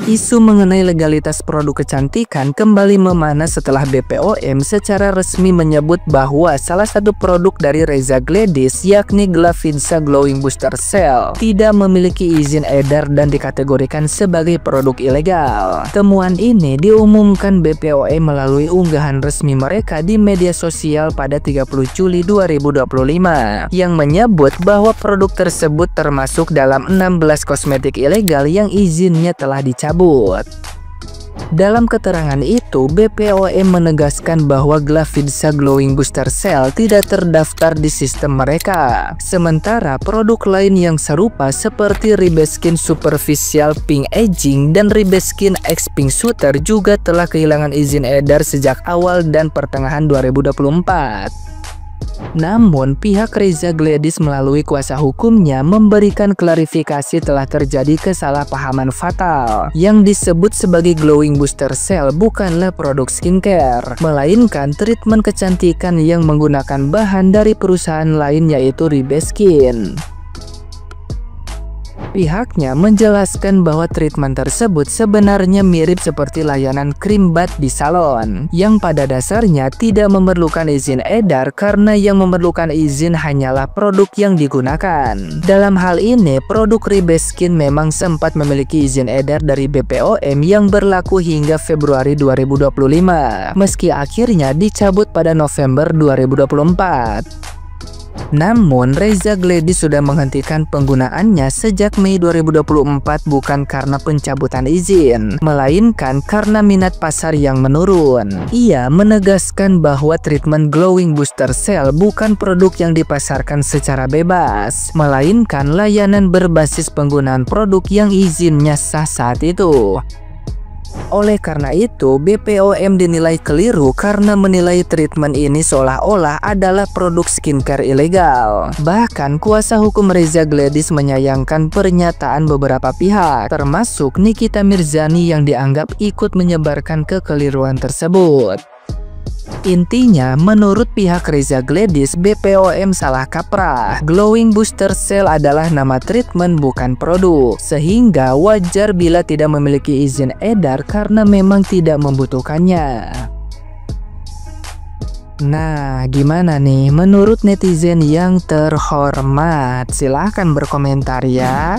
Isu mengenai legalitas produk kecantikan kembali memanas setelah BPOM secara resmi menyebut bahwa salah satu produk dari Reza Gladys, yakni Glavinsa Glowing Booster Cell, tidak memiliki izin edar dan dikategorikan sebagai produk ilegal. Temuan ini diumumkan BPOM melalui unggahan resmi mereka di media sosial pada 30 Juli 2025 yang menyebut bahwa produk tersebut termasuk dalam 16 kosmetik ilegal yang izinnya telah dicabut. Dalam keterangan itu, BPOM menegaskan bahwa Glavinsa Glowing Booster Cell tidak terdaftar di sistem mereka. Sementara produk lain yang serupa seperti Ribeskin Superficial Pink Aging dan Ribeskin X Pink Shooter juga telah kehilangan izin edar sejak awal dan pertengahan 2024. Namun, pihak Reza Gladys melalui kuasa hukumnya memberikan klarifikasi telah terjadi kesalahpahaman fatal. Yang disebut sebagai Glowing Booster Cell bukanlah produk skincare, melainkan treatment kecantikan yang menggunakan bahan dari perusahaan lain yaitu Ribeskin. Pihaknya menjelaskan bahwa treatment tersebut sebenarnya mirip seperti layanan krim bat di salon, yang pada dasarnya tidak memerlukan izin edar karena yang memerlukan izin hanyalah produk yang digunakan. Dalam hal ini, produk Ribeskin memang sempat memiliki izin edar dari BPOM yang berlaku hingga Februari 2025, meski akhirnya dicabut pada November 2024. Namun, Reza Gladys sudah menghentikan penggunaannya sejak Mei 2024 bukan karena pencabutan izin, melainkan karena minat pasar yang menurun. Ia menegaskan bahwa treatment Glowing Booster Cell bukan produk yang dipasarkan secara bebas, melainkan layanan berbasis penggunaan produk yang izinnya sah saat itu. Oleh karena itu, BPOM dinilai keliru karena menilai treatment ini seolah-olah adalah produk skincare ilegal. Bahkan, kuasa hukum Reza Gladys menyayangkan pernyataan beberapa pihak, termasuk Nikita Mirzani yang dianggap ikut menyebarkan kekeliruan tersebut. Intinya, menurut pihak Reza Gladys, BPOM salah kaprah. Glowing Booster Cell adalah nama treatment bukan produk, sehingga wajar bila tidak memiliki izin edar karena memang tidak membutuhkannya. Nah, gimana nih menurut netizen yang terhormat? Silahkan berkomentar ya.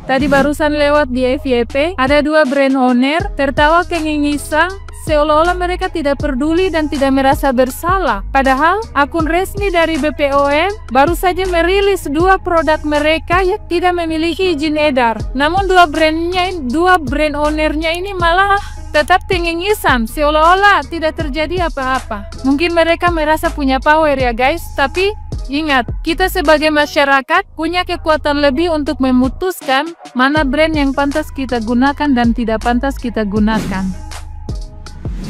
Tadi barusan lewat di FYP, ada dua brand owner tertawa kengingisan seolah-olah mereka tidak peduli dan tidak merasa bersalah. Padahal akun resmi dari BPOM baru saja merilis dua produk mereka yang tidak memiliki izin edar. Namun dua brand ownernya ini malah tetap tengengisan seolah-olah tidak terjadi apa-apa. Mungkin mereka merasa punya power ya guys, tapi ingat, kita sebagai masyarakat punya kekuatan lebih untuk memutuskan mana brand yang pantas kita gunakan dan tidak pantas kita gunakan.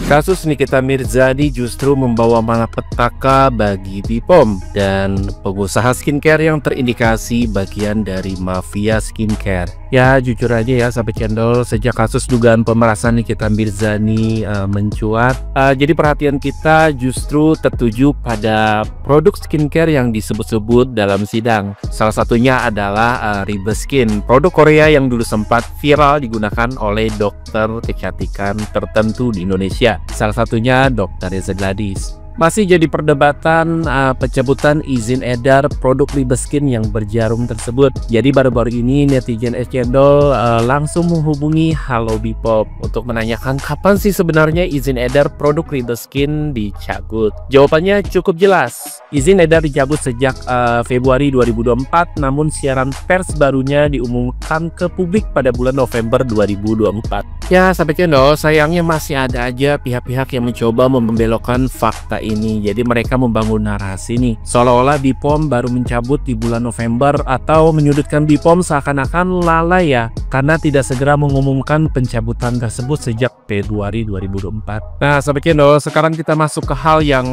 Kasus Nikita Mirzani justru membawa malapetaka bagi BPOM dan pengusaha skincare yang terindikasi bagian dari mafia skincare. Ya jujur aja ya sahabat channel, sejak kasus dugaan pemerasan Nikita Mirzani mencuat, jadi perhatian kita justru tertuju pada produk skincare yang disebut-sebut dalam sidang. Salah satunya adalah Ribeskin, produk Korea yang dulu sempat viral digunakan oleh dokter kecantikan tertentu di Indonesia. Salah satunya Dr. Reza Gladys. Masih jadi perdebatan pencabutan izin edar produk Ribeskin yang berjarum tersebut. Jadi baru-baru ini netizen Cendol langsung menghubungi Halo BPOM untuk menanyakan kapan sih sebenarnya izin edar produk Ribeskin dicabut. Jawabannya cukup jelas. Izin edar dicabut sejak Februari 2024, namun siaran pers barunya diumumkan ke publik pada bulan November 2024. Ya sampai Cendol, sayangnya masih ada aja pihak-pihak yang mencoba membelokkan fakta ini. Jadi mereka membangun narasi nih seolah-olah BPOM baru mencabut di bulan November, atau menyudutkan BPOM seakan-akan lalai ya karena tidak segera mengumumkan pencabutan tersebut sejak Februari 2024. Nah sahabat channel, sekarang kita masuk ke hal yang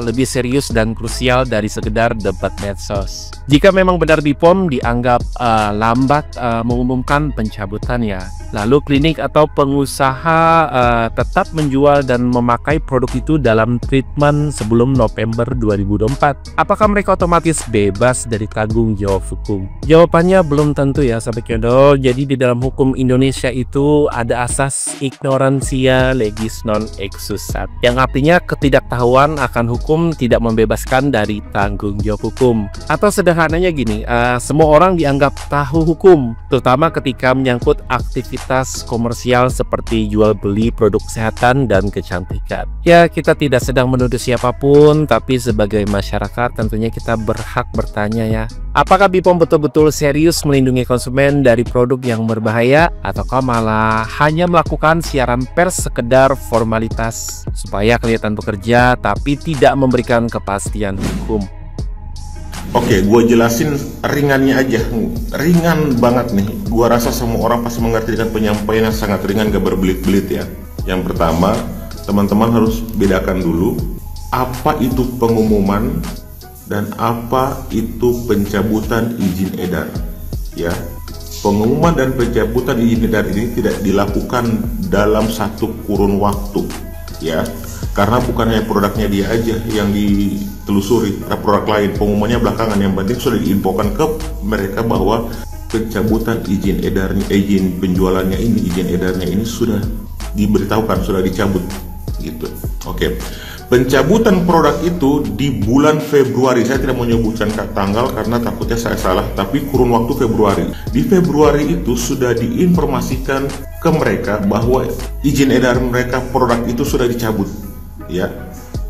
lebih serius dan krusial dari sekedar debat medsos. Jika memang benar BPOM dianggap lambat mengumumkan pencabutan ya, lalu klinik atau pengusaha tetap menjual dan memakai produk itu dalam treatment sebelum November 2024, apakah mereka otomatis bebas dari tanggung jawab hukum? Jawabannya belum tentu ya sahabat channel. Jadi di dalam hukum Indonesia itu ada asas ignorantia legis non excusat, yang artinya ketidaktahuan akan hukum tidak membebaskan dari tanggung jawab hukum. Atau sederhananya gini, semua orang dianggap tahu hukum, terutama ketika menyangkut aktivitas komersial seperti jual beli produk kesehatan dan kecantikan. Ya, kita tidak sedang menuduh siapapun, tapi sebagai masyarakat tentunya kita berhak bertanya ya, apakah BPOM betul-betul serius melindungi konsumen dari produk yang berbahaya, ataukah malah hanya melakukan siaran pers sekedar formalitas supaya kelihatan bekerja tapi tidak memberikan kepastian hukum? Oke, gue jelasin ringannya aja, ringan banget nih. Gue rasa semua orang pasti mengerti dengan penyampaian yang sangat ringan, gak berbelit-belit ya. Yang pertama, teman-teman harus bedakan dulu apa itu pengumuman dan apa itu pencabutan izin edar. Ya, pengumuman dan pencabutan izin edar ini tidak dilakukan dalam satu kurun waktu, ya. Karena bukan hanya produknya dia aja yang ditelusuri, ada produk lain, pengumumannya belakangan. Yang penting sudah diinfokan ke mereka bahwa pencabutan izin edarnya, izin penjualannya ini, izin edarnya ini sudah diberitahukan, sudah dicabut, gitu. Oke. Pencabutan produk itu di bulan Februari. Saya tidak mau menyebutkan tanggal karena takutnya saya salah, tapi kurun waktu Februari. Di Februari itu sudah diinformasikan ke mereka bahwa izin edar mereka produk itu sudah dicabut. Ya,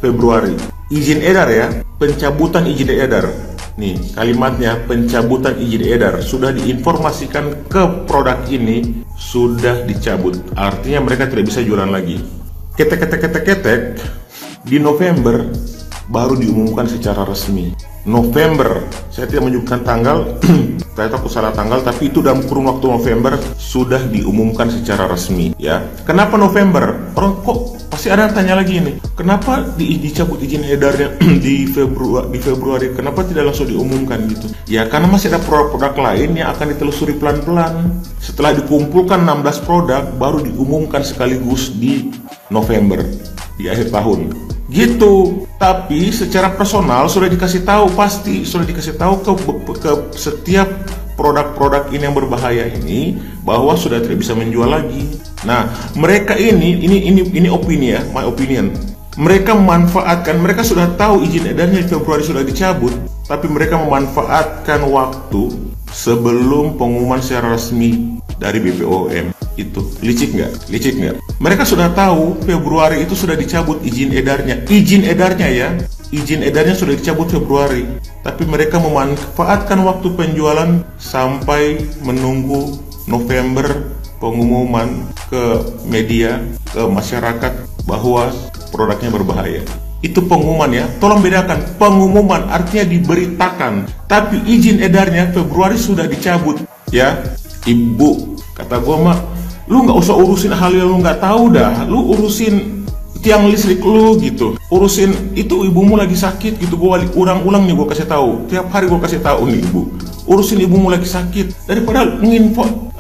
Februari. Izin edar ya, pencabutan izin edar. Nih, kalimatnya pencabutan izin edar sudah diinformasikan ke produk ini sudah dicabut. Artinya mereka tidak bisa jualan lagi. Ketek. Di November baru diumumkan secara resmi. November, saya tidak menyebutkan tanggal, saya takut salah tanggal, tapi itu dalam kurun waktu November sudah diumumkan secara resmi. Ya, kenapa November? Orang kok pasti ada yang tanya lagi ini. Kenapa dicabut izin edarnya di Februari? Kenapa tidak langsung diumumkan gitu? Ya, karena masih ada produk-produk lain yang akan ditelusuri pelan-pelan. Setelah dikumpulkan 16 produk, baru diumumkan sekaligus di November di akhir tahun. Gitu. Tapi secara personal sudah dikasih tahu, pasti sudah dikasih tahu ke setiap produk-produk ini yang berbahaya ini bahwa sudah tidak bisa menjual lagi. Nah, mereka ini opini ya, my opinion. Mereka memanfaatkan, mereka sudah tahu izin edarnya di Februari sudah dicabut, tapi mereka memanfaatkan waktu sebelum pengumuman secara resmi dari BPOM. Itu licik nggak? Licik nggak? Mereka sudah tahu Februari itu sudah dicabut izin edarnya. Izin edarnya sudah dicabut Februari, tapi mereka memanfaatkan waktu penjualan sampai menunggu November pengumuman ke media, ke masyarakat bahwa produknya berbahaya. Itu pengumuman ya, tolong bedakan. Pengumuman artinya diberitakan, tapi izin edarnya Februari sudah dicabut. Ya, Ibu, kata gua mah, lu nggak usah urusin hal yang lu nggak tahu dah. Lu urusin tiang listrik lu gitu. Urusin itu ibumu lagi sakit gitu. Gua ulang-ulang nih gua kasih tahu. Tiap hari gua kasih tahu nih Ibu. Urusin ibumu lagi sakit daripada nginfo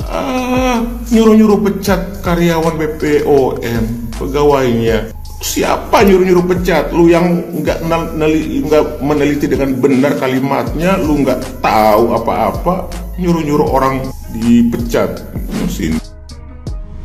nyuruh-nyuruh pecat karyawan BPOM pegawainya. Siapa nyuruh-nyuruh pecat? Lu yang nggak meneliti dengan benar kalimatnya, lu nggak tahu apa-apa, nyuruh-nyuruh orang dipecat.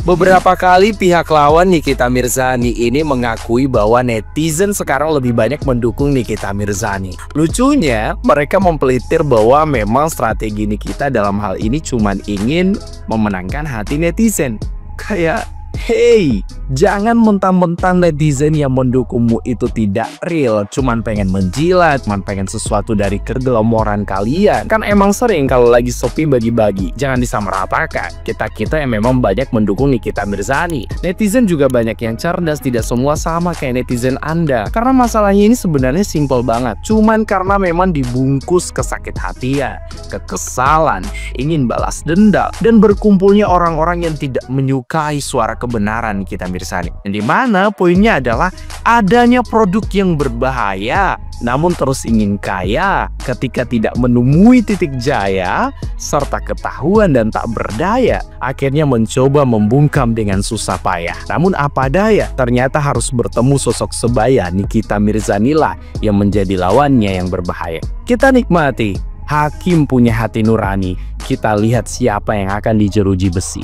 Beberapa kali pihak lawan Nikita Mirzani ini mengakui bahwa netizen sekarang lebih banyak mendukung Nikita Mirzani. Lucunya, mereka mempelitir bahwa memang strategi Nikita dalam hal ini cuma ingin memenangkan hati netizen. Kayak, hey, jangan mentang-mentang netizen yang mendukungmu itu tidak real, cuman pengen menjilat, cuman pengen sesuatu dari kegelamoran kalian. Kan emang sering kalau lagi Shopee bagi-bagi. Jangan disamaratakan. Kita yang memang banyak mendukung Nikita Mirzani. Netizen juga banyak yang cerdas, tidak semua sama kayak netizen Anda. Karena masalahnya ini sebenarnya simple banget. Cuman karena memang dibungkus kesakit hatian, kekesalan, ingin balas dendam, dan berkumpulnya orang-orang yang tidak menyukai suara kebenaran Nikita Mirzani. Dan di mana poinnya adalah adanya produk yang berbahaya namun terus ingin kaya ketika tidak menemui titik jaya serta ketahuan dan tak berdaya, akhirnya mencoba membungkam dengan susah payah. Namun apa daya, ternyata harus bertemu sosok sebaya Nikita Mirzani lah yang menjadi lawannya yang berbahaya. Kita nikmati Hakim punya hati nurani. Kita lihat siapa yang akan dijeruji besi.